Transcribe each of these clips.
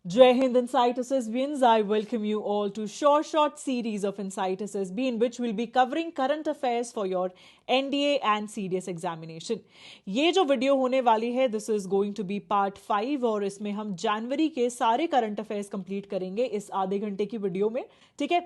Jai Hind Insight SSB. I welcome you all to short series of Insight SSB in which we'll be covering current affairs for your NDA and CDS examination. ये जो video होने वाली है this is going to be part 5 और इसमें हम जनवरी के सारे करंट अफेयर्स कंप्लीट करेंगे इस आधे घंटे की वीडियो में. ठीक है.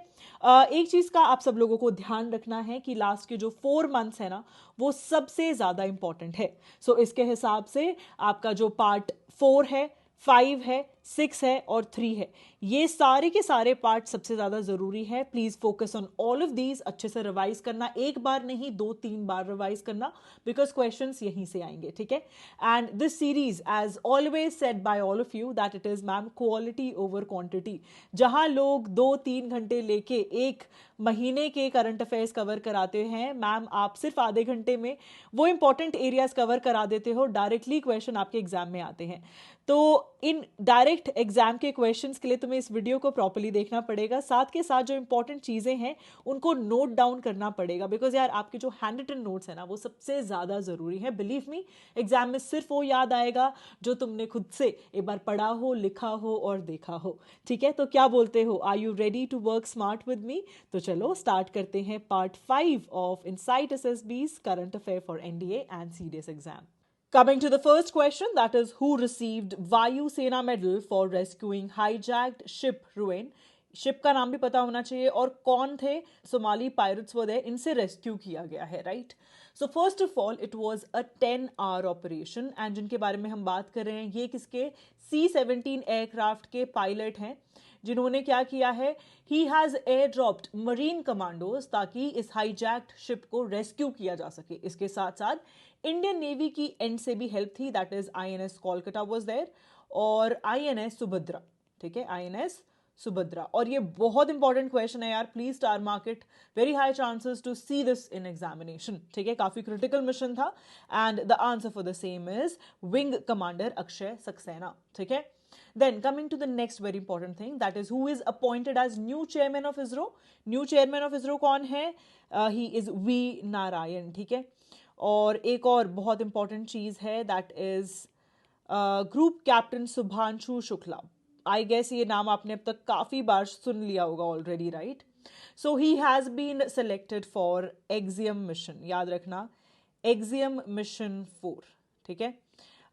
एक चीज का आप सब लोगों को ध्यान रखना है कि लास्ट के जो 4 मंथ्स है ना वो सबसे ज्यादा इंपॉर्टेंट है. सो इसके हिसाब से आपका जो पार्ट 4 है, 5 है, 6 है और 3 है, ये सारे के सारे पार्ट सबसे ज्यादा जरूरी है. Please focus on all of these. अच्छे से रिवाइज करना, एक बार नहीं 2-3 बार रिवाइज करना, बिकॉज क्वेश्चंस यहीं से आएंगे. ठीक है. And this series as always said by all of you that it is ma'am quality over quantity. जहां लोग 2-3 घंटे लेके एक महीने के करंट अफेयर्स कवर कराते हैं, मैम आप सिर्फ आधे घंटे में वो इंपॉर्टेंट एरियाज कवर करा देते हो. डायरेक्टली क्वेश्चन आपके एग्जाम में आते हैं. तो इन डायरेक्ट एग्जाम के क्वेश्चंस के लिए तुम्हें इस वीडियो को प्रॉपर्ली देखना पड़ेगा. साथ के साथ जो इंपॉर्टेंट चीजें हैं उनको नोट डाउन करना पड़ेगा, बिकॉज यार आपके जो हैंड रिटन नोट्स है ना वो सबसे ज्यादा जरूरी है. बिलीव मी, एग्जाम में सिर्फ वो याद आएगा जो तुमने खुद से एक बार पढ़ा हो, लिखा हो और देखा हो. ठीक है. तो क्या बोलते हो, are you ready to work smart with me? तो चलो स्टार्ट करते हैं part 5 of insight SSB's current affair for NDA and CDS exam. Coming to the first question, that is, who received Vayu Sena Medal for rescuing hijacked ship Ruin? Ship का नाम भी पता होना चाहिए और कौन थे सोमाली पायरेट्स वो थे, इनसे रेस्क्यू किया गया है. Right. So first of all it was a 10 hour operation and जिनके बारे में हम बात कर रहे हैं ये किसके C-17 एयरक्राफ्ट के पायलट हैं जिन्होंने क्या किया है, he has air dropped marine commandos ताकि इस हाईजैक्ड शिप को रेस्क्यू किया जा सके. इसके साथ साथ इंडियन नेवी की एंड से भी हेल्प थी, that is INS Kolkata was there और INS सुभद्रा. ठीक है, INS सुभद्रा. और ये बहुत इंपॉर्टेंट क्वेश्चन है यार, please star market, very high chances to see this in examination. ठीक है, काफी क्रिटिकल मिशन था and the answer for the same is wing commander Akshay Saxena. ठीक है. Then coming to the next very important thing, that is who is appointed as new chairman of ISRO. New chairman of ISRO कौन है? He is V Narayan. ठीक है. और एक और बहुत इंपॉर्टेंट चीज है, that is group captain Shubhanshu Shukla. I guess ये नाम आपने अब तक काफी बार सुन लिया होगा already. Right. So he has been selected for Axiom mission. याद रखना, एक्सियम मिशन 4. ठीक है.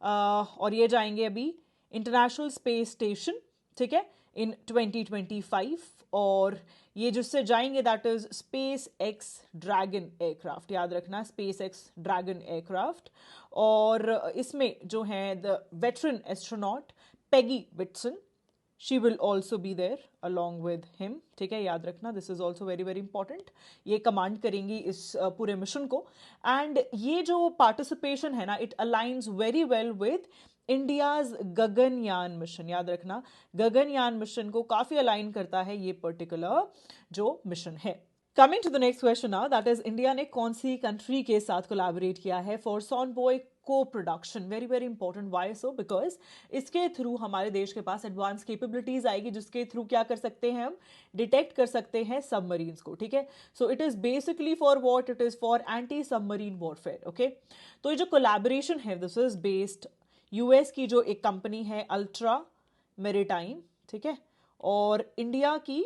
और ये जाएंगे अभी इंटरनेशनल स्पेस स्टेशन. ठीक है, इन 2025. और ये जिससे जाएंगे that is space x dragon aircraft. याद रखना, स्पेस एक्स ड्रैगन एयरक्राफ्ट. और इसमें जो है the veteran astronaut Peggy Whitson, she will also be there along with him. ठीक है, याद रखना, this is also very very important. ये कमांड करेंगी इस पूरे मिशन को. एंड ये जो पार्टिसिपेशन है ना, it aligns very well with India's Gaganyaan mission. याद रखना, गगनयान मिशन को काफी अलाइन करता है ये पर्टिकुलर जो मिशन है. Coming to the next question now, that is India ने कौन सी कंट्री के साथ कोलैबोरेट किया है फॉर सॉनबॉय को production. Very very important. Why so? Because इसके थ्रू हमारे देश के पास एडवांस कैपेबिलिटीज आएगी जिसके थ्रू क्या कर सकते हैं, हम डिटेक्ट कर सकते हैं सबमरीन्स को. ठीक है. So it is basically for what? It is for anti submarine warfare. Okay. तो ये जो कोलैबोरेशन है दिस इज बेस्ड यूएस की जो एक कंपनी है अल्ट्रा मेरिटाइम. ठीक है. और इंडिया की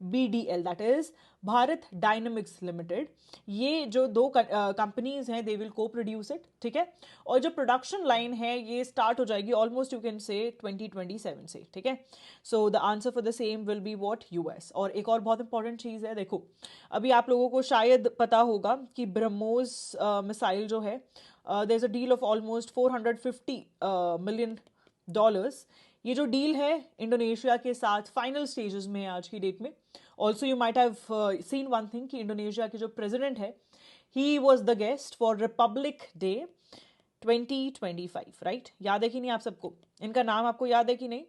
BDL, that is Bharat dynamics limited. ये जो दो कंपनीज हैं दे विल को प्रोड्यूस इट. ठीक है. और जो प्रोडक्शन लाइन है ये स्टार्ट हो जाएगी ऑलमोस्ट यू कैन से 2027 से. ठीक है. So the answer for the same will be what? US. और एक और बहुत इंपॉर्टेंट चीज है, देखो अभी आप लोगों को शायद पता होगा कि ब्रह्मोस मिसाइल जो है, there is a deal of almost $450 million. ये जो डील है इंडोनेशिया के साथ फाइनल स्टेजेस में है आज की डेट में. Also you might have seen one thing कि इंडोनेशिया के जो प्रेसिडेंट है he was the guest for Republic day 2025. Right. याद है कि नहीं आप सबको? इनका नाम आपको याद है कि नहीं?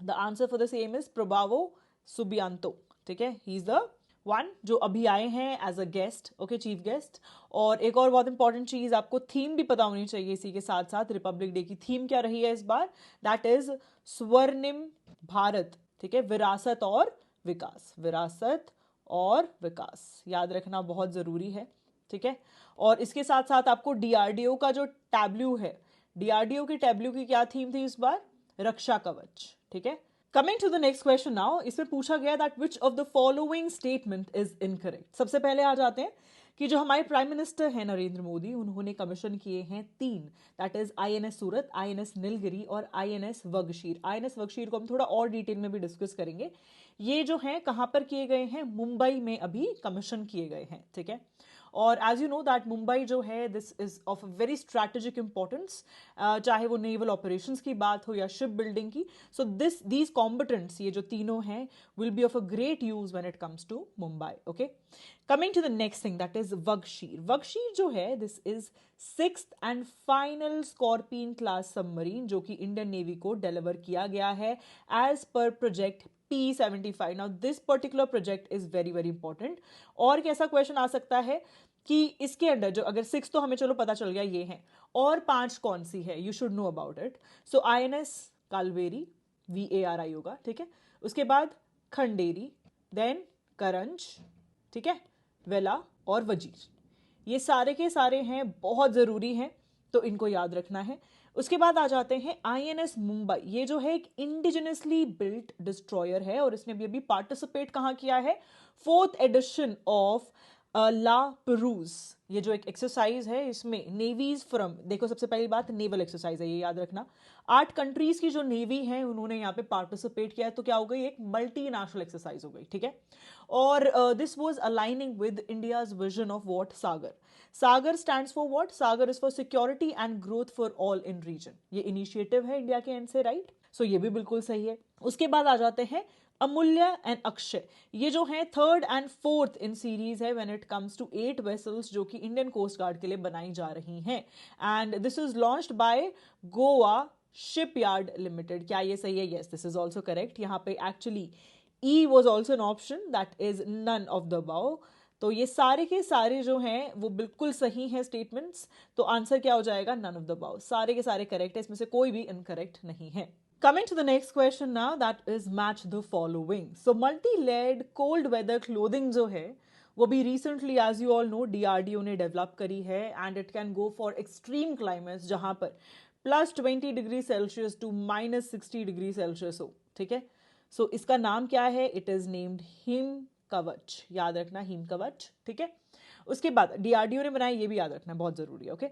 The answer for the same is Prabowo Subianto. ठीक है. ही इज द वन जो अभी आए हैं as a guest. Okay, chief guest. और एक और बहुत इंपॉर्टेंट चीज, आपको थीम भी पता होनी चाहिए इसी के साथ साथ. रिपब्लिक डे की थीम क्या रही है इस बार? दैट इज स्वर्णिम भारत. ठीक है. विरासत और विकास. विरासत और विकास. याद रखना बहुत जरूरी है. ठीक है. और इसके साथ साथ आपको DRDO का जो टैब्ल्यू है, DRDO की टैब्ल्यू की क्या थीम थी इस बार? रक्षा कवच. ठीक है. Coming to the next question now, इसमें पूछा गया that which of the following statement is incorrect. सबसे पहले आ जाते हैं कि जो हमारे प्राइम मिनिस्टर हैं नरेंद्र मोदी, उन्होंने कमीशन किए हैं 3, that is INS Surat, INS Nilgiri और आईएनएस वगशीर। आईएनएस वगशीर को हम थोड़ा और डिटेल में भी डिस्कस करेंगे। ये जो हैं कहाँ पर किए गए हैं, मुंबई में अभी कमीशन किए गए हैं, ठीक है। और as you know that Mumbai जो है this is of very strategic importance, चाहे वो नेवल ऑपरेशंस की बात हो या शिप बिल्डिंग की। सो दीज कॉम्बिटेंट्स, ये जो तीनों हैं, will be of a great use when it comes to Mumbai. Okay, coming to the next thing that is Vagsheer. Vagsheer जो है this is 6th and final Scorpene class submarine जो कि इंडियन नेवी को डिलीवर किया गया है एज पर project P75। Now this particular project is very very important. और कैसा क्वेश्चन आ सकता है कि इसके अंडर जो, अगर 6 तो हमें चलो पता चल गया ये है, और 5 कौन सी है, you should know about it. So INS Kalvari, VARI होगा, ठीक है। उसके बाद खंडेरी, देन करंज, ठीक है, वेला और वजीर। ये सारे के सारे हैं, बहुत ज़रूरी हैं, तो इनको याद रखना है। उसके बाद आ जाते हैं INS मुंबई। ये जो है एक इंडिजिनसली बिल्ट डिस्ट्रॉयर है और इसने भी अभी पार्टिसिपेट कहाँ किया है, 4th addition of La peruse. ये जो एक एक्सरसाइज है इसमें नेवीज फ्रॉम, देखो सबसे पहली बात नेवल एक्सरसाइज है, ये याद रखना। 8 कंट्रीज की जो नेवी है उन्होंने यहाँ पे पार्टिसिपेट किया है, तो क्या हो गई, एक मल्टीनेशनल एक्सरसाइज हो गई, ठीक है। और this was aligning with India's vision of what, SAGAR. SAGAR stands for what, SAGAR is for security and growth for all in region. ये इनिशिएटिव है इंडिया के एंड से, राइट। सो ये भी बिल्कुल सही है। उसके बाद आ जाते हैं अमूल्य एंड अक्षय। ये जो है 3rd and 4th in series है when it comes to 8 vessels जो कि इंडियन कोस्ट गार्ड के लिए बनाई जा रही हैं। And this is launched by Goa shipyard limited. क्या ये सही है? Yes, this is also correct. यहाँ पे actually E was also an option, that is none of the above. तो ये सारे के सारे जो हैं वो बिल्कुल सही हैं स्टेटमेंट्स। तो आंसर क्या हो जाएगा, नन ऑफ द अबव। सारे के सारे करेक्ट है, इसमें से कोई भी इनकरेक्ट नहीं है। Coming to the next question now, that is match the following. So multi-layered cold weather clothing जो है वो भी recently as you all know DRDO ने डेवलप करी है and it can go for extreme climates जहाँ पर +20 degree Celsius to -60 degree Celsius हो, ठीक है। सो इसका नाम क्या है, इट इज नेम्ड हिम कवच। याद रखना, हिम कवच, ठीक है। उसके बाद DRDO ने बनाया, ये भी याद रखना, बहुत जरूरी है, ओके।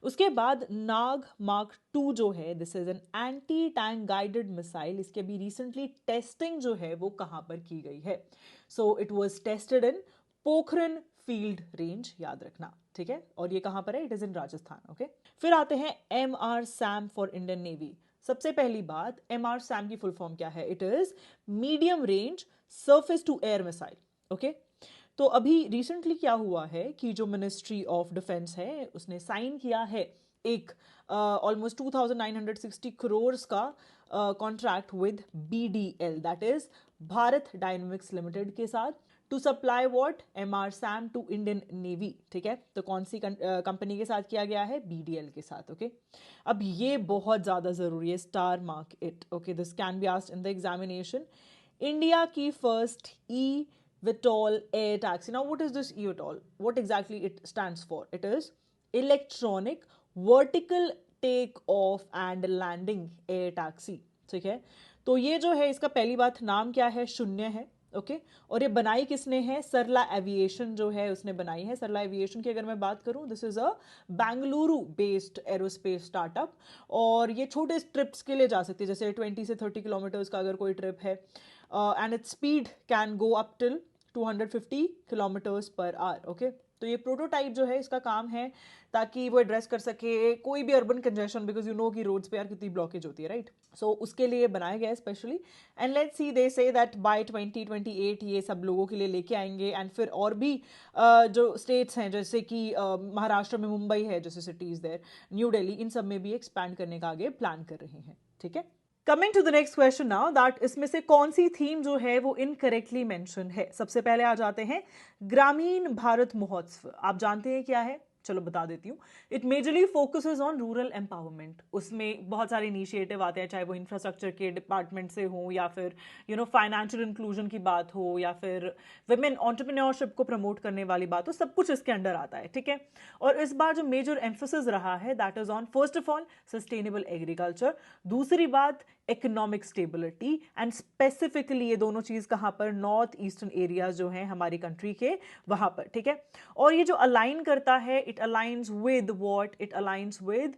उसके बाद नाग मार्क 2 जो है this is an anti tank guided missile. इसके भी रिसेंटली टेस्टिंग जो है वो कहाँ पर की गई है, so it was tested in Pokhran field range, याद रखना, ठीक है। और ये कहाँ पर है, it is in Rajasthan, okay. फिर आते हैं MR SAM for Indian navy. सबसे पहली बात, MR SAM की फुल फॉर्म क्या है, it is medium range surface to air missile, okay. तो अभी रिसेंटली क्या हुआ है कि जो मिनिस्ट्री ऑफ डिफेंस है उसने साइन किया है एक ऑलमोस्ट 2960 करोड़ का contract with BDL, that is Bharat dynamics limited के साथ, to supply what, MR SAM to Indian navy, ठीक है। तो कौन सी कंपनी के साथ किया गया है, BDL के साथ, ओके। अब ये बहुत ज़्यादा ज़रूरी है, star mark it, okay. This can be asked in the examination. India की first eVTOL air taxi. Now, what is this eVTOL? What exactly it stands for? It is electronic vertical take off and landing air taxi. ठीक है, तो ये जो है इसका पहली बात नाम क्या है, शून्य है, ओके। और ये बनाई किसने है, सरला एविएशन जो है उसने बनाई है। सरला एविएशन की अगर मैं बात करूं, this is a Bengaluru based aerospace startup. और ये छोटे ट्रिप्स के लिए जा सकती है, जैसे 20 से 30 किलोमीटर्स का अगर कोई ट्रिप है, and its speed can go up till 250 kilometres per hour, okay. तो ये प्रोटोटाइप जो है इसका काम है ताकि वो एड्रेस कर सके कोई भी urban congestion, because you know कि रोड्स पे यार कितनी ब्लॉकेज होती है, राइट। सो उसके लिए बनाया गया है specially. And let's see, they say that bye 2028 ये सब लोगों के लिए लेके आएंगे। एंड फिर और भी जो स्टेट्स हैं जैसे कि महाराष्ट्र में मुंबई है जैसे सिटीज देयर, न्यू दिल्ली, इन सब में भी एक्सपैंड करने का आगे प्लान कर रहे हैं, ठीक है। Coming to the next question now, that इसमें से कौन सी थीम जो है वो इनकरेक्टली मेंशन है। सबसे पहले आ जाते हैं ग्रामीण भारत महोत्सव। आप जानते हैं क्या है, चलो बता देती हूँ। It majorly focuses on rural empowerment. उसमें बहुत सारे इनिशिएटिव आते हैं, चाहे वो इंफ्रास्ट्रक्चर के डिपार्टमेंट से हो या फिर फाइनेंशियल इंक्लूजन की बात हो या फिर वुमेन एंटरप्रेन्योरशिप को प्रमोट करने वाली बात हो, सब कुछ इसके अंडर आता है, ठीक है। और इस बार जो मेजर एम्फोसिस रहा है that is on first of all sustainable agriculture, दूसरी बात इकोनॉमिक स्टेबिलिटी एंड स्पेसिफिकली ये दोनों चीज कहाँ पर, नॉर्थ ईस्टर्न एरिया जो है हमारी कंट्री के वहां पर, ठीक है। और ये जो अलाइन करता है, it aligns with what, it aligns with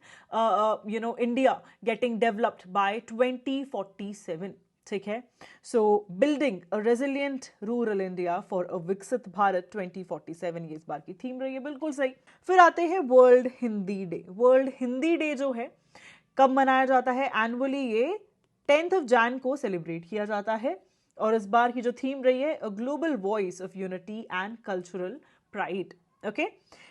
India getting developed by 2047, ठीक है। सो building a resilient rural India for a विकसित भारत 2047, ये इस बार की थीम रही है, बिल्कुल सही। फिर आते हैं world Hindi day. World Hindi day जो है कब मनाया जाता है? एनुअली ये 10th जैन को सेलिब्रेट किया जाता है, और इस बार की जो थीम रही है, a global voice of unity and cultural pride, okay.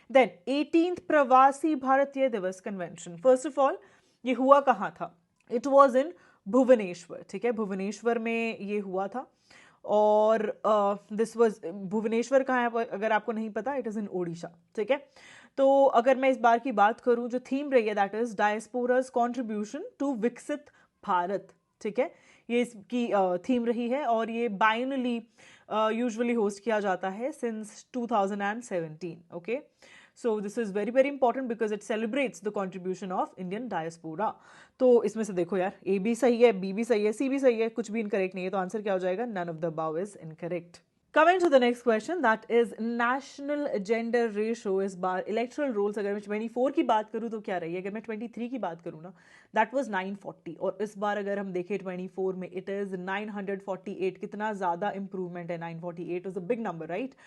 Then 18th Pravasi भारतीय दिवस कन्वेंशन। फर्स्ट ऑफ ऑल ये हुआ कहाँ था? इट वॉज इन भुवनेश्वर, ठीक है, भुवनेश्वर में ये हुआ था। और दिस वाज, भुवनेश्वर कहाँ है अगर आपको नहीं पता, इट इज इन ओडिशा, ठीक है। तो अगर मैं इस बार की बात करूं, जो थीम रही है दैट इज डायस्पोराज कॉन्ट्रीब्यूशन टू विकसित भारत, ठीक है, ये इसकी थीम रही है। और ये बाइनली यूजुअली होस्ट किया जाता है since 2017, okay. So this is very very important because it celebrates the contribution of Indian diaspora. तो इसमें से देखो यार, A भी सही है, B भी सही है, C भी सही है, कुछ भी इनकरेक्ट नहीं है, तो आंसर क्या हो जाएगा? None of the above is incorrect. Coming to the next question, that is national gender ratio. इस बार electoral rolls अगर मैं 24 की बात करूँ तो क्या रही है? अगर मैं 23 की बात करूँ ना, that was 940, और इस बार अगर हम देखें 24 में it is 948. कितना ज़्यादा improvement है? 948 was a big number, right?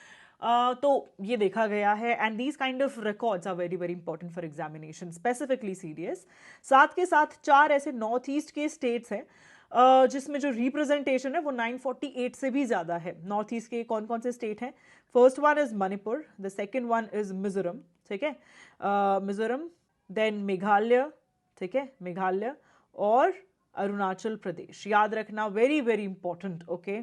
तो ये देखा गया है, and these kind of records are very very important for examination, specifically CDS. साथ के साथ 4 ऐसे नॉर्थ ईस्ट के स्टेट्स हैं जिसमें जो रिप्रेजेंटेशन है वो 948 से भी ज्यादा है। नॉर्थ ईस्ट के कौन कौन से स्टेट हैं? First one is Manipur, the second one is Mizoram, ठीक है, मिजोरम, देन मेघालय, ठीक है, मेघालय, और अरुणाचल प्रदेश। याद रखना, वेरी वेरी इंपॉर्टेंट, ओके।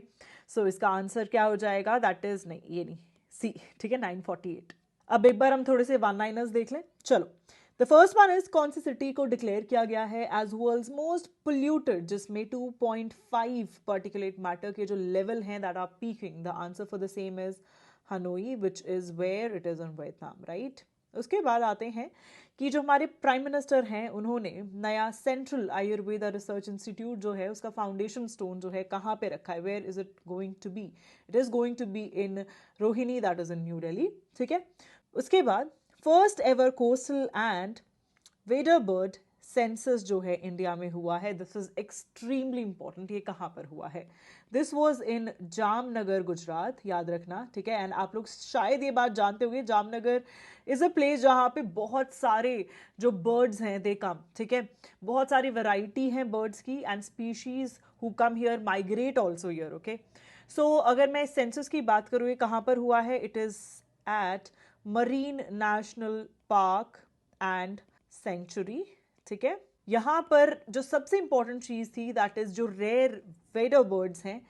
सो इसका आंसर क्या हो जाएगा? दैट इज, नहीं ये नहीं, सी, ठीक है, 948। अब एक बार हम थोड़े से वन लाइनर्स देख लें, चलो। द फर्स्ट वन इज, कौन सी सिटी को डिक्लेयर किया गया है एज वर्ल्ड्स मोस्ट पोल्यूटेड, जिसमें 2.5 पार्टिकुलेट मैटर के जो लेवल हैं that are peaking? The answer for the same is Hanoi, which is where it is in Vietnam, right. उसके बाद आते हैं कि जो हमारे प्राइम मिनिस्टर हैं, उन्होंने नया सेंट्रल आयुर्वेदा रिसर्च इंस्टीट्यूट जो है उसका फाउंडेशन स्टोन जो है कहाँ पे रखा है? Where is it going to be? It is going to be in Rohini, that is in new Delhi, ठीक है। उसके बाद first ever coastal and wader bird census जो है इंडिया में हुआ है। This is extremely important. ये कहाँ पर हुआ है? This was in Jamnagar, Gujarat, याद रखना, ठीक है। एंड आप लोग शायद ये बात जानते होंगे, जामनगर इज अ प्लेस जहाँ पे बहुत सारे जो बर्ड्स हैं दे कम, ठीक है, बहुत सारी वैरायटी हैं बर्ड्स की, and species who come here migrate also here, okay. So अगर मैं सेंसस की बात करूँ, ये कहाँ पर हुआ है? It is at marine national park and sanctuary, ठीक है। यहाँ पर जो सबसे इंपॉर्टेंट चीज थी दैट इज जो रेयर वेडर बर्ड्स हैं,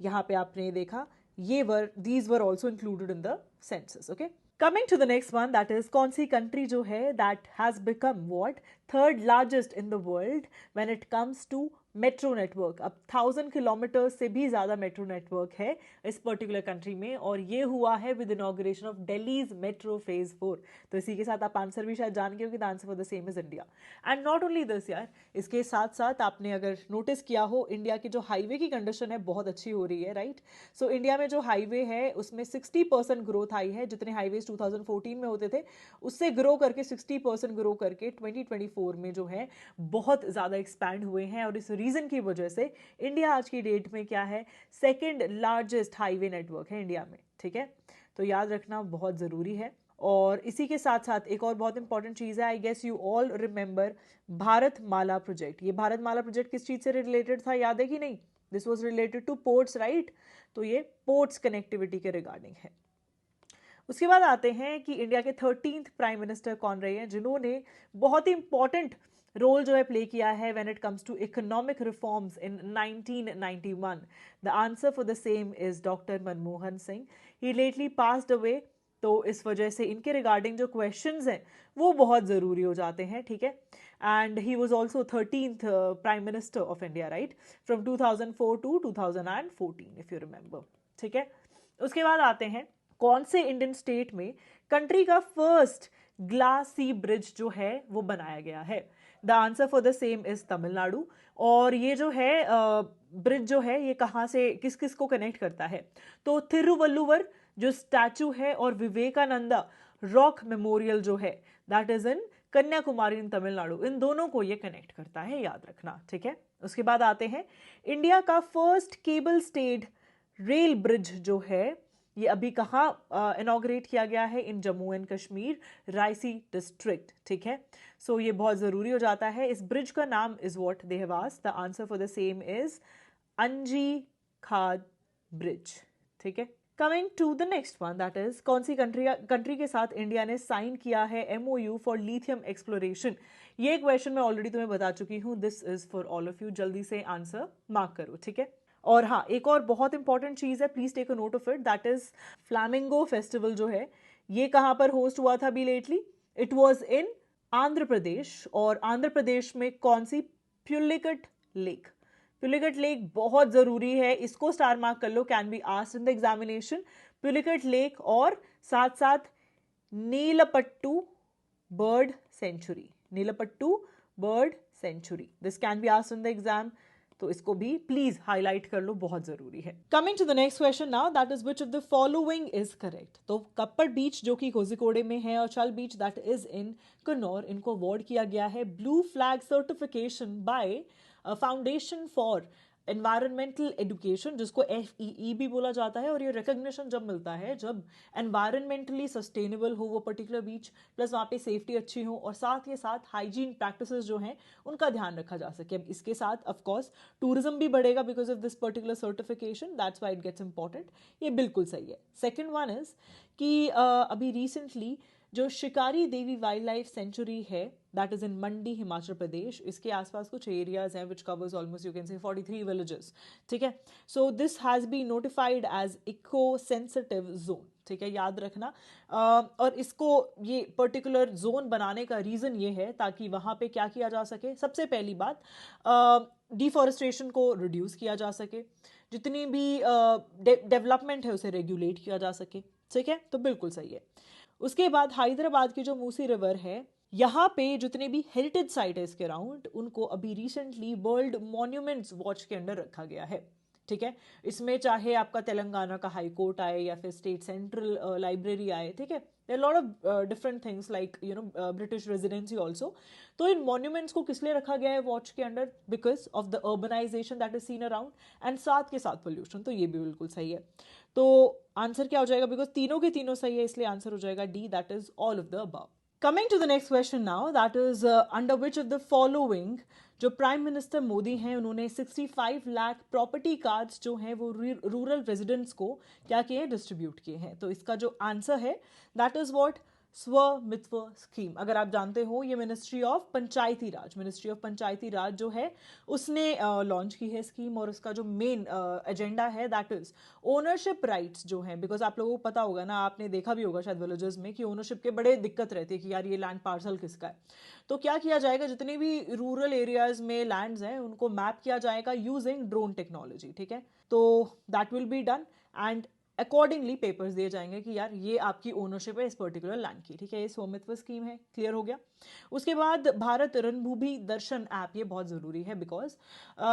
यहाँ पे आपने देखा, ये these were also included in the census, okay. Coming to the next one, that is, कौन सी country जो है that has become what? Third largest in the world when it comes to metro network. अब 1000 kilometre से भी ज़्यादा metro network है इस particular country में, और ये हुआ है with inauguration of Delhi's metro phase 4। तो इसी के साथ आप आंसर भी शायद जान गए हो कि the answer for the same is India. And not only this यार, इसके साथ साथ आपने अगर नोटिस किया हो, इंडिया की जो हाईवे की कंडीशन है बहुत अच्छी हो रही है, राइट। सो इंडिया में जो हाईवे है उसमें 60% ग्रोथ आई है। जितने हाईवेज 2014 में होते थे उससे ग्रो करके 60% ग्रो करके 2024 में जो है बहुत ज़्यादा एक्सपैंड हुए हैं, और इस रीजन की वजह से इंडिया आज की डेट में क्या है? सेकंड लार्जेस्ट हाईवे नेटवर्क है इंडिया में, ठीक है। तो याद रखना बहुत जरूरी है। और इसी के साथ साथ एक और बहुत इंपॉर्टेंट चीज है, I guess you all remember Bharat Mala project. ये भारत माला प्रोजेक्ट किस चीज से रिलेटेड था, याद है कि नहीं? This was related to ports, right. तो ये पोर्ट्स कनेक्टिविटी के रिगार्डिंग है। उसके बाद आते हैं कि इंडिया के 13th प्राइम मिनिस्टर कौन रहे हैं जिन्होंने बहुत ही इंपॉर्टेंट रोल जो है प्ले किया है when it comes to economic reforms in 1991। The answer for the same is doctor Manmohan Singh. He lately passed away, तो इस वजह से इनके रिगार्डिंग जो क्वेश्चंस हैं वो बहुत ज़रूरी हो जाते हैं, ठीक है। And he was also 13th prime minister of India, right, from 2004 to 2014 if you remember, ठीक है। उसके बाद आते हैं कौन से इंडियन स्टेट में कंट्री का फर्स्ट ग्लास सी ब्रिज जो है वो बनाया गया है? The answer for the same is Tamil Nadu. और ये जो है ब्रिज जो है ये कहाँ से किस किस को कनेक्ट करता है, तो थिरुवल्लुवर जो स्टैचू है और विवेकानंदा रॉक मेमोरियल जो है दैट इज इन कन्याकुमारी इन तमिलनाडु, इन दोनों को ये कनेक्ट करता है, याद रखना, ठीक है। उसके बाद आते हैं इंडिया का first cable stayed rail bridge जो है ये अभी कहाँ इनॉग्रेट किया गया है, इन जम्मू एंड कश्मीर रायसी डिस्ट्रिक्ट, ठीक है। सो ये बहुत ज़रूरी हो जाता है। इस ब्रिज का नाम is what they have asked, the answer for the same is Anji Khad bridge, ठीक है। Coming to the next one, that is कौन सी कंट्री के साथ इंडिया ने साइन किया है MOU फॉर लिथियम एक्सप्लोरेशन। ये क्वेश्चन मैं ऑलरेडी तुम्हें बता चुकी हूँ, this is for all of you, जल्दी से आंसर मार्क करो, ठीक है। और हाँ, एक और बहुत इंपॉर्टेंट चीज़ है, please take a note of it, that is flamingo festival जो है ये कहाँ पर होस्ट हुआ था अभी lately, it was in Andhra Pradesh. और आंध्र प्रदेश में कौन सी, प्युलिकट लेक। प्युलिकट लेक बहुत जरूरी है, इसको स्टार मार्क कर लो, can be asked in the examination. Pulicat lake और साथ साथ Nelapattu bird sanctuary, Nelapattu bird sanctuary, this can be asked in the exam, तो इसको भी प्लीज हाईलाइट कर लो, बहुत जरूरी है। Coming to the next question now, that is which of the following is correct. तो कप्पड़ बीच जो कि कोझिकोडे में है और चल बीच दैट इज इन कन्नौर, इनको अवार्ड किया गया है blue flag certification by foundation for environmental education, जिसको FEE भी बोला जाता है। और ये रिकग्निशन जब मिलता है जब एनवायरमेंटली सस्टेनेबल हो वो पर्टिकुलर बीच, प्लस वहाँ पे सेफ्टी अच्छी हो और साथ ही साथ हाइजीन प्रैक्टिसेस जो हैं उनका ध्यान रखा जा सके। अब इसके साथ ऑफ कोर्स टूरिज्म भी बढ़ेगा because of this particular certification, that's why it gets important. ये बिल्कुल सही है। सेकेंड वन इज कि अभी रिसेंटली जो Shikari Devi wildlife sanctuary है that is in Mandi Himachal Pradesh, इसके आसपास कुछ एरियाज हैं which covers almost you can say 43 villages, ठीक है। So this has been notified as eco sensitive zone, ठीक है, याद रखना। और इसको ये पर्टिकुलर जोन बनाने का रीज़न ये है ताकि वहाँ पे क्या किया जा सके, सबसे पहली बात डिफॉरेस्टेशन को रिड्यूस किया जा सके, जितनी भी डेवलपमेंट है उसे रेगुलेट किया जा सके, ठीक है, तो बिल्कुल सही है। उसके बाद हैदराबाद की जो मूसी रिवर है यहाँ पे जितने भी हेरिटेज साइट है इसके अराउंड उनको अभी रिसेंटली वर्ल्ड मॉन्यूमेंट्स वॉच के अंडर रखा गया है, ठीक है। इसमें चाहे आपका तेलंगाना का हाई कोर्ट आए या फिर स्टेट सेंट्रल लाइब्रेरी आए, ठीक है, there lot of different things like you know British residency also. तो इन मॉन्यूमेंट्स को किस लिए रखा गया है वॉच के under, because of the urbanization that is seen around and साथ के साथ पोल्यूशन, तो ये भी बिल्कुल सही है। तो आंसर क्या हो जाएगा, बिकॉज तीनों के तीनों सही है इसलिए आंसर हो जाएगा D, that is all of the above. Coming to the next question now, that is under which of the following जो प्राइम मिनिस्टर मोदी हैं उन्होंने 65 लाख प्रॉपर्टी कार्ड्स जो हैं वो रूरल रेजिडेंट्स को क्या किए हैं, डिस्ट्रीब्यूट किए हैं। तो इसका जो आंसर है that is what, Svamitva scheme. अगर आप जानते हो ये मिनिस्ट्री ऑफ पंचायती राज जो है उसने लॉन्च की है स्कीम, और उसका जो मेन एजेंडा है दैट इज ओनरशिप राइट्स जो है, बिकॉज आप लोगों को पता होगा ना, आपने देखा भी होगा शायद विलेजेस में कि ओनरशिप के बड़े दिक्कत रहती है कि यार ये लैंड पार्सल किसका है। तो क्या किया जाएगा, जितने भी रूरल एरियाज में लैंड्स हैं उनको मैप किया जाएगा यूजिंग ड्रोन टेक्नोलॉजी, ठीक है। तो that will be done and accordingly papers दिए जाएंगे कि यार ये आपकी ओनरशिप है इस पर्टिकुलर लैंड की, ठीक है। ये स्वामित्व स्कीम है, क्लियर हो गया। उसके बाद भारत रणभूमि दर्शन ऐप, ये बहुत ज़रूरी है बिकॉज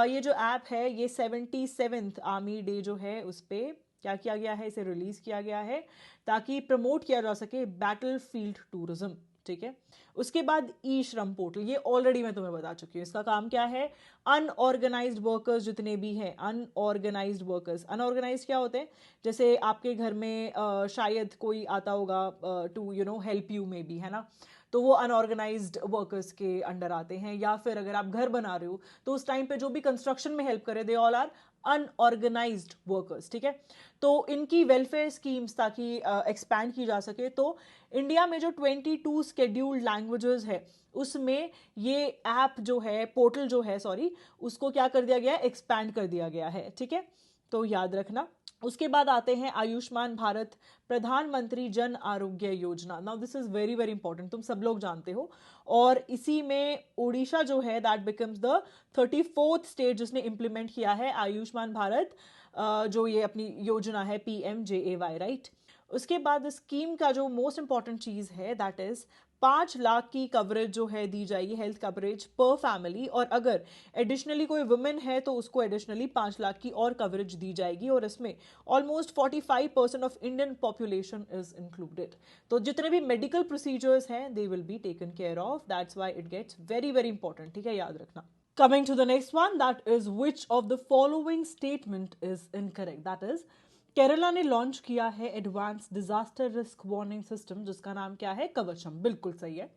ये जो ऐप है ये 77th आर्मी डे जो है उस पर क्या किया गया है, इसे रिलीज किया गया है ताकि प्रमोट किया जा सके बैटल फील्ड टूरिज्म, ठीक है। उसके बाद ई श्रम पोर्टल, ये ऑलरेडी मैं तुम्हें बता चुकी हूँ, इसका काम क्या है, अनऑर्गेनाइज्ड वर्कर्स जितने भी हैं, अनऑर्गेनाइज्ड वर्कर्स, अनऑर्गेनाइज्ड क्या होते हैं, जैसे आपके घर में शायद कोई आता होगा to you know help you may be, है ना, तो वो अनऑर्गेनाइज्ड वर्कर्स के अंडर आते हैं। या फिर अगर आप घर बना रहे हो तो उस टाइम पे जो भी कंस्ट्रक्शन में हेल्प करे they all are unorganized workers, ठीक है। तो इनकी वेलफेयर स्कीम्स ताकि एक्सपैंड की जा सके, तो इंडिया में जो 22 शेड्यूल्ड लैंग्वेजेस है उसमें ये ऐप जो है, पोर्टल जो है सॉरी, उसको क्या कर दिया गया है, एक्सपैंड कर दिया गया है, ठीक है, तो याद रखना। उसके बाद आते हैं आयुष्मान भारत प्रधानमंत्री Jan Arogya Yojana. Now this is very very important, तुम सब लोग जानते हो, और इसी में उड़ीसा जो है that becomes the 34th state जिसने इंप्लीमेंट किया है आयुष्मान भारत जो ये अपनी योजना है PMJAY, राइट। उसके बाद स्कीम का जो मोस्ट इंपॉर्टेंट चीज है दैट इज 5 लाख की कवरेज जो है दी जाएगी, हेल्थ कवरेज पर फैमिली, और अगर एडिशनली कोई वुमेन है तो उसको एडिशनली 5 लाख की और कवरेज दी जाएगी, और इसमें almost 45% of Indian population is included. तो जितने भी मेडिकल प्रोसीजर्स हैं they will be taken care of, that's why it gets very very important, ठीक है, याद रखना। Coming to the next one, that is which of the following statement is incorrect? That is, Kerala ने launch किया है advance disaster risk warning system, जिसका नाम क्या है, कवचम, बिल्कुल सही है।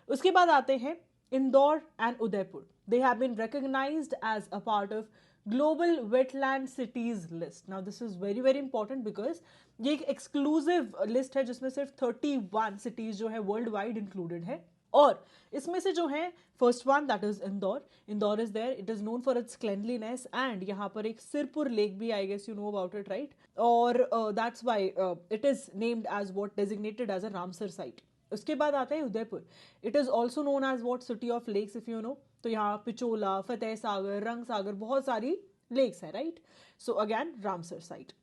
उसके बाद आते हैं Indore and Udaipur, they have been recognized as a part of global wetland cities list. Now this is very very important because ये एक एक्सक्लूसिव लिस्ट है जिसमें सिर्फ 31 सिटीज जो है वर्ल्ड वाइड इंक्लूडेड है, और इसमें से जो है first one that is Indore. Indore is there, it is known for its cleanliness, and यहाँ पर एक सिरपुर लेक भी, I guess you know about it right, और that's why it is named as what designated as a Ramsar site. उसके बाद आता है Udaipur, it is also known as what city of lakes if you know. तो यहाँ पिचोला, फतेह सागर, रंग सागर, बहुत सारी लेक्स है right, so again Ramsar site.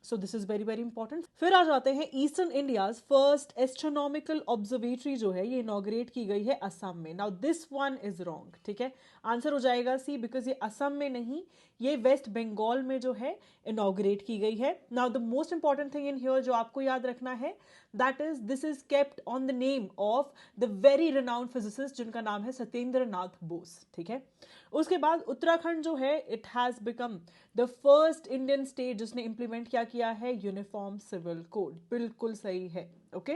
So this is very very important. फिर आ जाते हैं eastern India's first astronomical observatory जो है ये इनॉग्रेट की गई है असम में। Now this one is wrong, ठीक है, आंसर हो जाएगा सी, बिकॉज ये असम में नहीं, ये वेस्ट बंगाल में जो है इनॉग्रेट की गई है। Now the most important thing in here जो आपको याद रखना है, that is this is kept on the name of the very renowned physicist जिनका नाम है सत्येंद्र नाथ बोस, ठीक है। उसके बाद उत्तराखंड जो है it has become the first Indian state जिसने इंप्लीमेंट क्या किया है, यूनिफॉर्म सिविल कोड, बिल्कुल सही है, okay.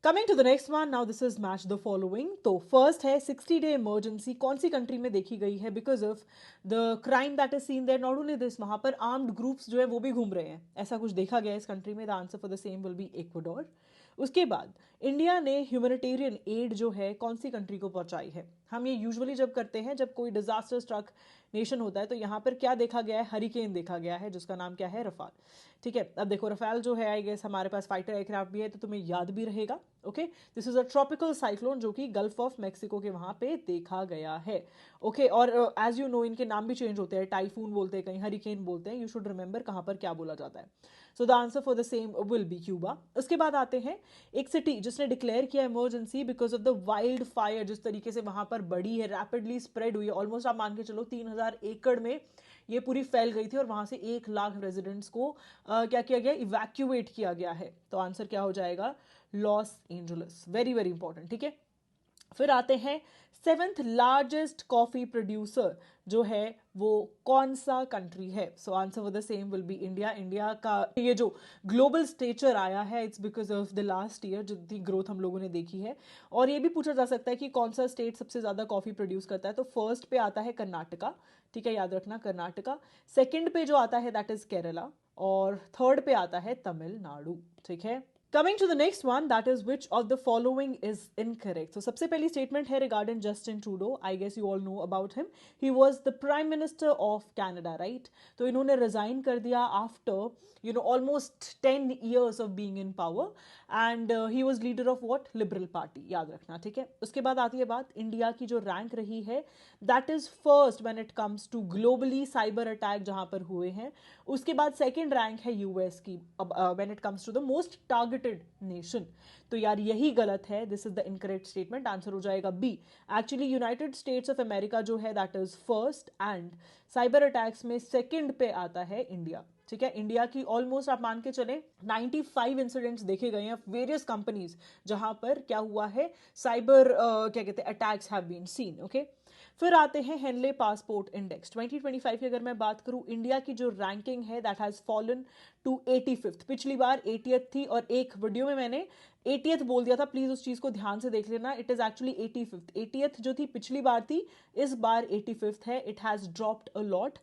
Coming to the next one, now this is match the following. तो फर्स्ट है 60-day इमरजेंसी, कौन सी कंट्री में देखी गई है, because of the crime that is seen there, not only this, वहां पर आर्म्ड ग्रुप्स जो है वो भी घूम रहे हैं, ऐसा कुछ देखा गया है इस कंट्री में। The answer for the same will be Ecuador. उसके बाद इंडिया ने ह्यूमैनिटेरियन एड जो है कौन सी कंट्री को पहुंचाई है। हम ये यूजुअली जब करते हैं जब कोई डिजास्टर स्ट्रक नेशन होता है, तो यहाँ पर क्या देखा गया है, हरिकेन देखा गया है जिसका नाम क्या है, रफाल, ठीक है। अब देखो रफाल जो है आई गेस हमारे पास फाइटर एयरक्राफ्ट भी है, तो तुम्हें याद भी रहेगा, okay. This is a tropical cyclone जो कि गल्फ ऑफ मैक्सिको के वहां पे देखा गया है, ओके। और एज यू नो इनके नाम भी चेंज होते हैं, टाइफून बोलते हैं, कहीं हरिकेन बोलते हैं, यू शुड रिमेंबर कहाँ पर क्या बोला जाता है। So the answer for the same will be Cuba. उसके बाद आते हैं एक सिटी जिसने डिक्लेयर किया emergency because of the wild fire, जिस तरीके से वहां पर बड़ी है, रैपिडली स्प्रेड हुई है, ऑलमोस्ट आप मान के चलो 3000 एकड़ में ये पूरी फैल गई थी, और वहां से 1 लाख रेजिडेंट्स को क्या किया गया, इवैक्यूएट किया गया है। तो आंसर क्या हो जाएगा, Los Angeles, very very important, ठीक है। फिर आते हैं 7th लार्जेस्ट कॉफी प्रोड्यूसर जो है वो कौन सा कंट्री है। So answer for the same will be India. India का ये जो ग्लोबल स्टेचर आया है it's because of the last year जितनी ग्रोथ हम लोगों ने देखी है। और ये भी पूछा जा सकता है कि कौन सा स्टेट सबसे ज्यादा कॉफी प्रोड्यूस करता है, तो फर्स्ट पे आता है कर्नाटका, ठीक है, याद रखना कर्नाटका। सेकेंड पे जो आता है दैट इज केरला, और थर्ड पे आता है तमिलनाडु, ठीक है। Coming to the next one, that is which of the following is incorrect. So सबसे पहली statement है regarding Justin Trudeau. I guess you all know about him. He was the Prime Minister of Canada, right? तो इन्होंने resign कर दिया after almost 10 years of being in power, and he was leader of what, Liberal Party, याद रखना, ठीक है। उसके बाद आती है बात इंडिया की जो रैंक रही है, that is first when it comes to globally cyber attack जहां पर हुए हैं। उसके बाद सेकेंड रैंक है यूएस की when it comes to the most targeted nation। तो यार यही गलत है, this is the incorrect statement, answer हो जाएगा B. Actually United States of America जो है that is first, and cyber attacks में सेकंड पे आता है इंडिया, ठीक है। इंडिया की ऑलमोस्ट आप मान के चले 95 इंसिडेंट्स देखे गए हैं वेरियस कंपनीज जहां पर क्या हुआ है, साइबर क्या कहते हैं attacks have been seen, okay. फिर आते हैं हेनले पासपोर्ट इंडेक्स 2025 की अगर मैं बात करूं, इंडिया की जो रैंकिंग है that has fallen to 85th। पिछली बार 80th थी, और एक वीडियो में मैंने 80th बोल दिया था, प्लीज उस चीज को ध्यान से देख लेना, it is actually 85th। 80th जो थी पिछली बार थी, इस बार 85th है, it has dropped a lot.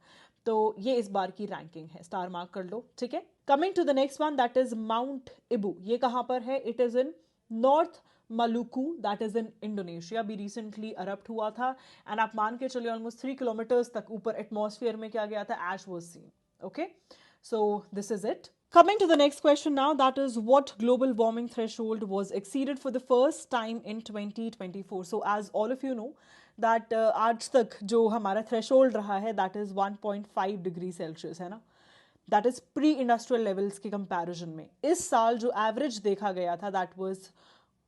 तो ये इस बार की रैंकिंग है, स्टार मार्क कर लो, ठीक है। Coming to the next one, that is Mount Ibu, ये कहां पर है, it is in North Maluku, that is in Indonesia, भी रिसेंटली अरप्ट हुआ था, एंड आप मान के चलिए ऑलमोस्ट 3 किलोमीटर्स तक ऊपर एटमॉस्फेयर में क्या गया था, ash was seen, okay. So this is it. Coming to the next question now, that is what global warming threshold was exceeded for the first time in 2024. So as all of you know that आज तक जो हमारा threshold रहा है that is 1.5 degree Celsius, है ना, that is pre industrial levels के comparison में। इस साल जो एवरेज देखा गया था दैट वाज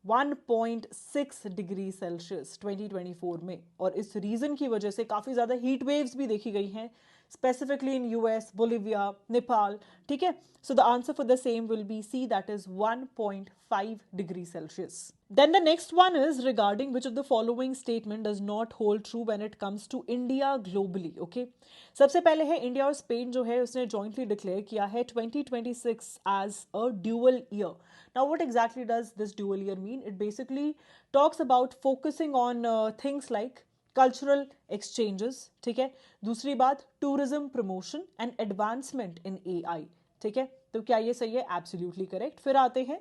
1.6 डिग्री सेल्सियस 2024 में। और इस रीजन की वजह से काफ़ी ज़्यादा हीट वेव्स भी देखी गई हैं, specifically in US, Bolivia, Nepal. ठीक है, so the answer for the same will be C, that is 1.5 degrees Celsius. Then the next one is regarding which of the following statement does not hold true when it comes to India globally. Okay, सबसे पहले है India और Spain जो है उसने jointly declare किया है 2026 as a dual year. Now what exactly does this dual year mean? It basically talks about focusing on things like cultural exchanges, ठीक है। दूसरी बात, tourism promotion and advancement in AI, ठीक है। तो क्या ये सही है? Absolutely correct. फिर आते हैं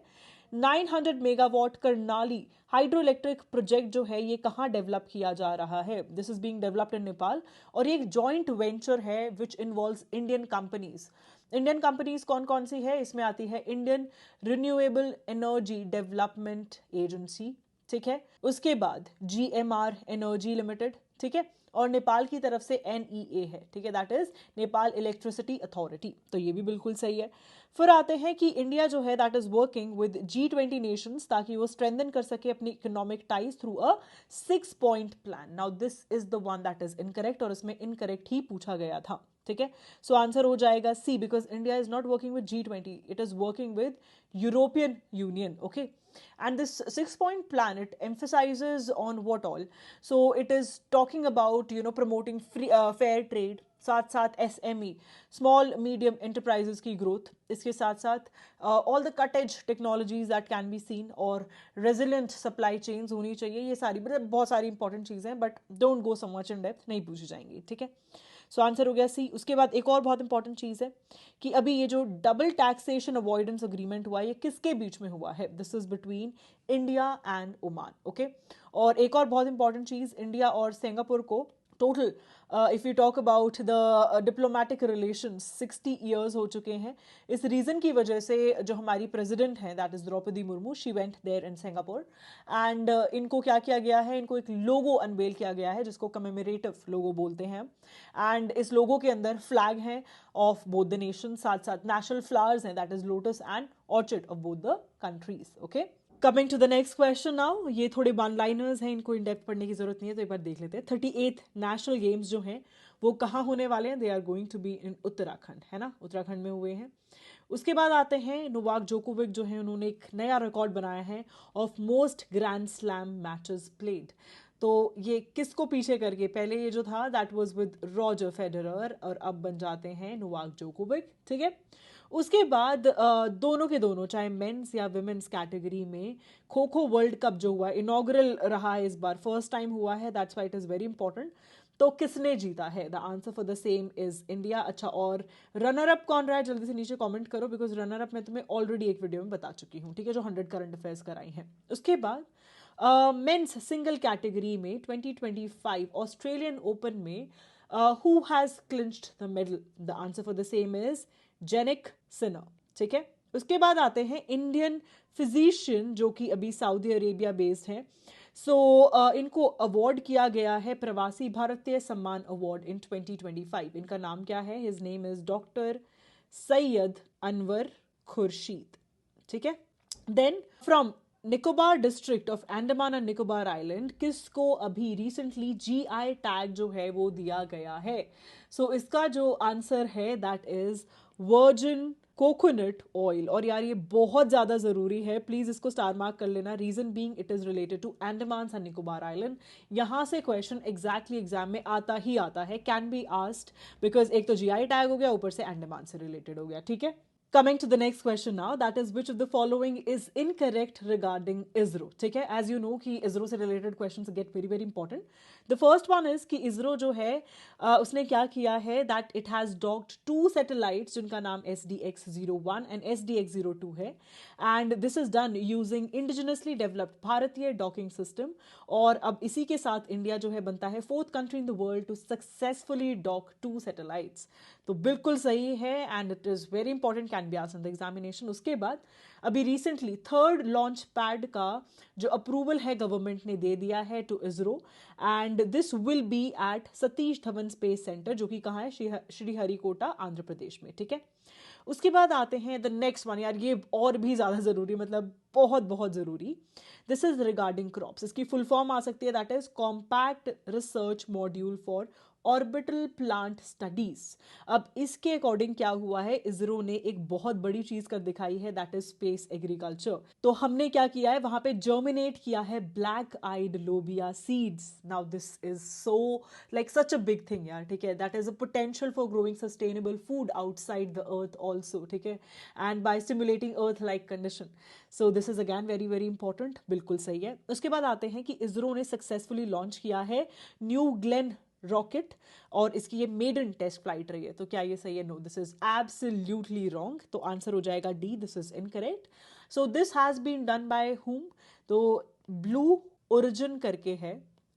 900 megawatt Karnali hydro electric project जो है ये कहाँ डेवलप किया जा रहा है? This is being developed in Nepal और ये एक जॉइंट वेंचर है which involves Indian companies. Indian companies कौन कौन सी है? इसमें आती है Indian renewable energy development agency, ठीक है। उसके बाद GMR एनर्जी लिमिटेड, ठीक है। और नेपाल की तरफ से NEA है, ठीक है, that is Nepal electricity authority. तो ये भी बिल्कुल सही है। फिर आते हैं कि इंडिया जो है that is working with G20 Nations ताकि वो स्ट्रेंथन कर सके अपनी economic ties through a 6-point plan. Now this is the one that is incorrect और इसमें इनकरेक्ट ही पूछा गया था, ठीक है। सो आंसर हो जाएगा C, because India is not working with G20, it is working with European union, okay. And this 6-point plan, it emphasizes on what all? So it is talking about promoting free fair trade, साथ साथ SME small medium enterprises की growth, इसके साथ साथ all the cottage technologies that can be seen और resilient supply chains होनी चाहिए। ये सारी मतलब बहुत सारी इंपॉर्टेंट चीज़ें हैं, but don't go so much in depth, नहीं पूछी जाएंगी, ठीक है। सो आंसर हो गया C। उसके बाद एक और बहुत इंपॉर्टेंट चीज़ है कि अभी ये जो डबल टैक्सेशन अवॉइडेंस अग्रीमेंट हुआ है ये किसके बीच में हुआ है? This is between India and Oman, okay. और एक और बहुत इंपॉर्टेंट चीज़, इंडिया और सिंगापुर को total if you talk about the diplomatic relations 60 years हो चुके हैं। इस रीज़न की वजह से जो हमारी प्रेसिडेंट हैं that is Draupadi Murmu, she went there in Singapore and इनको क्या किया गया है? इनको एक लोगो अनवेल किया गया है जिसको कमेमोरेटिव लोगो बोलते हैं। एंड इस लोगो के अंदर फ्लैग हैं ऑफ बोथ द नेशन, साथ साथ नेशनल फ्लावर्स हैं that is lotus and orchid of both the countries, okay. Coming to the next question now, ये थोड़े वन लाइनर्स हैं, इनको इन डेप्थ पढ़ने की जरूरत नहीं है, तो एक बार देख लेते हैं। 38th नेशनल गेम्स जो हैं वो कहाँ होने वाले हैं? They are going to be in Uttarakhand, है ना, उत्तराखंड में हुए हैं। उसके बाद आते हैं नोवाक जोकोविक जो है उन्होंने एक नया रिकॉर्ड बनाया है of most grand slam matches played. तो ये किसको पीछे करके? पहले ये जो था that was with Roger Federer और अब बन जाते हैं नोवाक जोकोविक, ठीक है। उसके बाद दोनों के दोनों चाहे मेंस या विमेंस कैटेगरी में खो खो वर्ल्ड कप जो हुआ इनॉग्रल रहा है इस बार, फर्स्ट टाइम हुआ है, that's why it is very important. तो किसने जीता है? The answer for the same is India. अच्छा, और रनर अप कौन रहा है जल्दी से नीचे कमेंट करो, बिकॉज रनर अप मैं तुम्हें ऑलरेडी एक वीडियो में बता चुकी हूँ, ठीक है, जो 100 करंट अफेयर्स कराई हैं। उसके बाद मेंस सिंगल कैटेगरी में 2025 ऑस्ट्रेलियन ओपन में who has clinched the medal? The answer for the same is Jannik Sinner, ठीक है। उसके बाद आते हैं इंडियन फिजिशियन जो कि अभी सऊदी अरेबिया बेस्ड हैं। सो इनको अवार्ड किया गया है प्रवासी भारतीय सम्मान अवार्ड इन 2025। इनका नाम क्या है? His name is doctor Syed Anwar Khurshid, ठीक है। Then from Nicobar district of Andaman and Nicobar island किसको अभी रिसेंटली GI टैग जो है वो दिया गया है? सो इसका जो आंसर है that is virgin coconut oil. और यार ये बहुत ज़्यादा ज़रूरी है, प्लीज़ इसको स्टार मार्क कर लेना। Reason being it is related to Andaman and Nicobar island. यहाँ से क्वेश्चन एग्जैक्टली एग्जाम में आता ही आता है, कैन बी आस्क्ड, बिकॉज एक तो GI टैग हो गया, ऊपर से अंडमान से रिलेटेड हो गया, ठीक है। Coming to the next question now, that is which of the following is incorrect regarding ISRO? ठीक है, as you know कि ISRO से related questions get very very important. The first one is कि ISRO जो है उसने क्या किया है that it has docked 2 satellites जिनका नाम SDX-01 and SDX-02 है, and this is done using indigenously developed भारतीय docking system। और अब इसी के साथ इंडिया जो है बनता है 4th country in the world to successfully dock 2 satellites। तो बिल्कुल सही है and it is very important, can be asked in the examination. उसके बाद अभी रिसेंटली 3rd लॉन्च पैड का जो अप्रूवल है गवर्नमेंट ने दे दिया है to ISRO and this will be at Satish Dhawan space centre जो कि कहाँ है? श्रीहरिकोटा आंध्र प्रदेश में, ठीक है। उसके बाद आते हैं द नेक्स्ट वन, यार ये और भी ज़्यादा ज़रूरी, मतलब बहुत बहुत ज़रूरी। This is regarding crops. इसकी फुल फॉर्म आ सकती है, that is compact research module for orbital plant studies. अब इसके अकॉर्डिंग क्या हुआ है, इसरो ने एक बहुत बड़ी चीज कर दिखाई है, दैट इज स्पेस एग्रीकल्चर। तो हमने क्या किया है, वहां पे जर्मिनेट किया है black eyed lobia seeds. Now this is so like such a big thing यार, ठीक है। That is a potential for growing sustainable food outside the earth also, ठीक है, and by stimulating earth like condition. So this is again very very important, बिल्कुल सही है। उसके बाद आते हैं कि इसरो ने सक्सेसफुली लॉन्च किया है न्यू ग्लेन रॉकेट, और इसकी ये मेडन टेस्ट फ्लाइट रही है। तो क्या ये सही है? No, this is absolutely wrong. तो आंसर हो जाएगा D, this is incorrect. So this has been done by whom? तो ब्लू ओरिजिन करके है,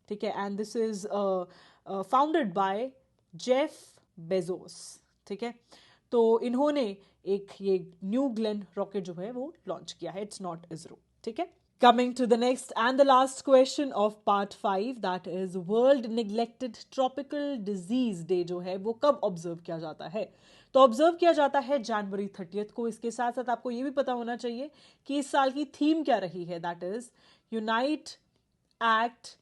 ठीक है, and this is founded by Jeff Bezos, ठीक है। तो इन्होंने एक ये न्यू ग्लेन रॉकेट जो है वो लॉन्च किया है, इट्स नॉट इसरो, ठीक है। Coming to the next and the last question of part 5, that is World Neglected Tropical Disease Day जो है वो कब ऑब्जर्व किया जाता है? तो ऑब्जर्व किया जाता है जनवरी 30 को। इसके साथ साथ आपको ये भी पता होना चाहिए कि इस साल की थीम क्या रही है, that is unite, act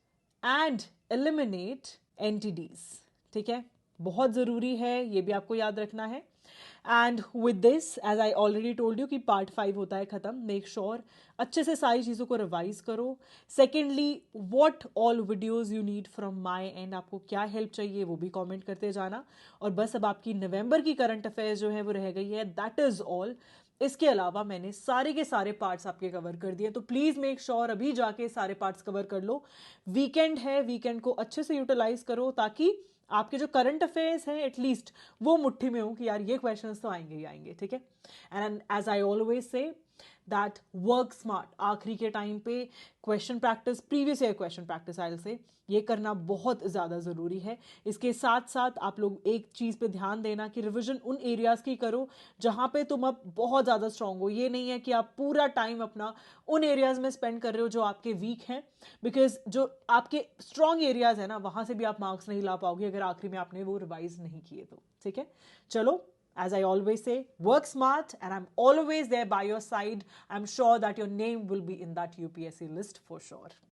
and eliminate entities, ठीक है। बहुत ज़रूरी है, ये भी आपको याद रखना है। And with this, as I already told you कि पार्ट 5 होता है ख़त्म, मेक श्योर अच्छे से सारी चीज़ों को रिवाइज करो। Secondly, what all videos you need from my and, आपको क्या हेल्प चाहिए वो भी कॉमेंट करते जाना। और बस अब आपकी नवंबर की करंट अफेयर्स जो है वो रह गई है, दैट इज़ ऑल। इसके अलावा मैंने सारे के सारे पार्ट्स आपके कवर कर दिए, तो प्लीज़ मेक श्योर अभी जाके सारे पार्ट्स कवर कर लो। वीकेंड है, वीकेंड को अच्छे से यूटिलाइज करो ताकि आपके जो करंट अफेयर्स हैं एटलीस्ट वो मुट्ठी में हो कि यार ये क्वेश्चंस तो आएंगे ही आएंगे, ठीक है। And as I always say that work smart, आखिरी के टाइम पे question practice, previous year question practice I say, ये करना बहुत ज़्यादा ज़रूरी है। इसके साथ साथ आप लोग एक चीज़ पे ध्यान देना कि रिवीजन उन एरियाज़ की करो जहाँ पे तुम अब बहुत ज़्यादा स्ट्रांग हो। ये नहीं है कि आप पूरा टाइम अपना उन एरियाज़ में स्पेंड कर रहे हो जो आपके वीक हैं, बिकॉज जो आपके स्ट्रांग एरियाज़ है ना, वहाँ से भी आप मार्क्स नहीं ला पाओगे अगर आखिरी में आपने वो रिवाइज नहीं किए तो, ठीक है। चलो, as I always say, work smart, and I'm always there by your side. I'm sure that your name will be in that UPSC list for sure.